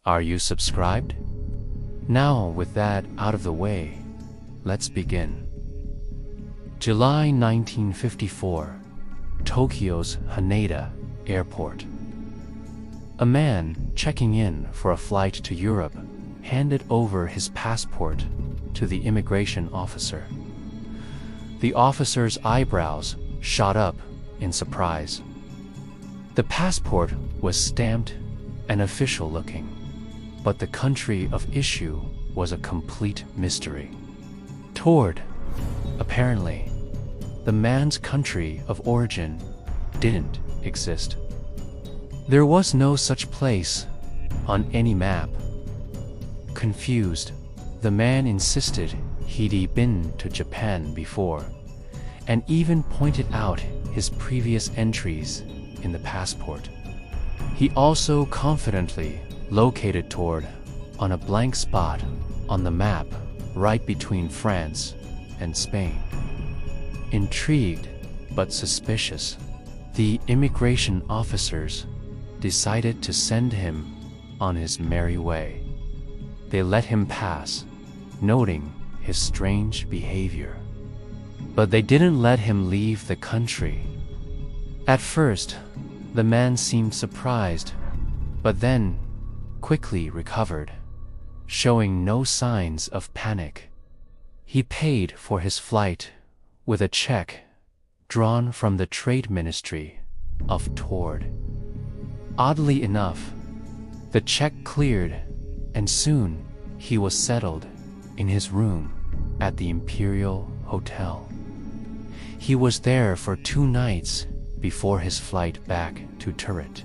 Are you subscribed? Now, with that out of the way, let's begin. July 1954, Tokyo's Haneda Airport. A man checking in for a flight to Europe handed over his passport to the immigration officer. The officer's eyebrows shot up in surprise. The passport was stamped and official looking, but the country of issue was a complete mystery. Taured. Apparently, the man's country of origin didn't exist. There was no such place on any map. Confused, the man insisted he'd been to Japan before, and even pointed out his previous entries in the passport. He also confidently located Taured on a blank spot on the map right between France and Spain. Intrigued but suspicious, the immigration officers decided to send him on his merry way. They let him pass, noting his strange behavior. But they didn't let him leave the country. At first, the man seemed surprised, but then quickly recovered, showing no signs of panic. He paid for his flight with a check drawn from the Trade Ministry of Taured. Oddly enough, the check cleared, and soon he was settled in his room at the Imperial Hotel. He was there for 2 nights before his flight back to Taured,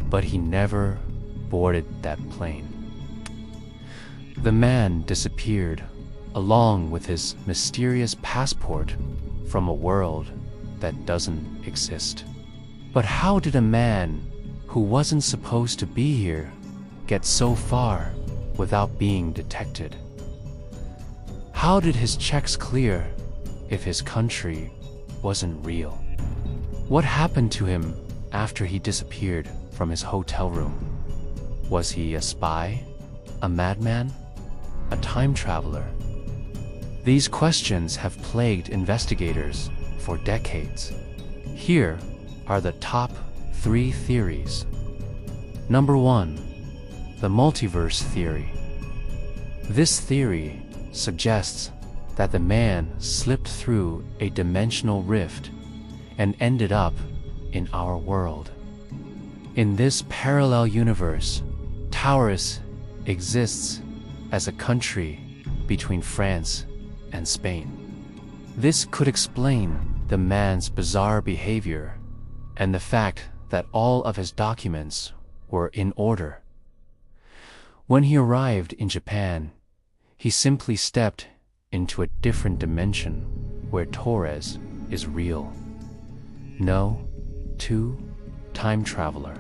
but he never boarded that plane. The man disappeared along with his mysterious passport from a world that doesn't exist. But how did a man who wasn't supposed to be here get so far without being detected? How did his checks clear if his country wasn't real? What happened to him after he disappeared from his hotel room? Was he a spy, a madman, a time traveler? These questions have plagued investigators for decades. Here are the top 3 theories. Number 1, the multiverse theory. This theory suggests that the man slipped through a dimensional rift and ended up in our world. In this parallel universe, Taured exists as a country between France and Spain. This could explain the man's bizarre behavior and the fact that all of his documents were in order. When he arrived in Japan, he simply stepped into a different dimension where Taured is real. No, time traveler.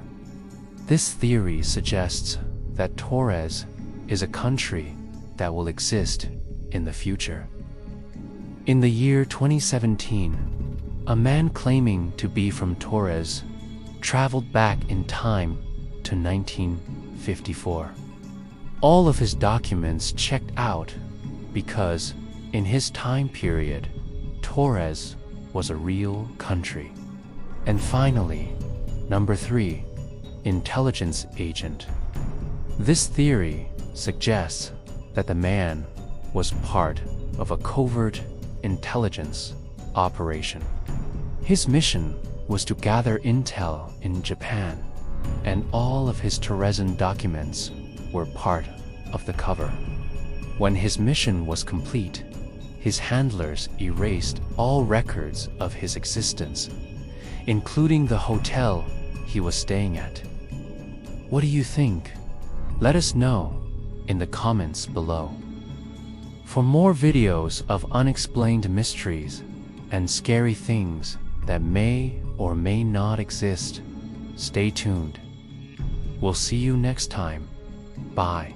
This theory suggests that Taured is a country that will exist in the future. In the year 2017, a man claiming to be from Taured traveled back in time to 1954. All of his documents checked out because, in his time period, Taured was a real country. And finally, number 3, intelligence agent. This theory suggests that the man was part of a covert intelligence operation. His mission was to gather intel in Japan, and all of his Taurean documents were part of the cover. When his mission was complete, his handlers erased all records of his existence, including the hotel he was staying at. What do you think? Let us know in the comments below. For more videos of unexplained mysteries and scary things that may or may not exist, stay tuned. We'll see you next time. Bye.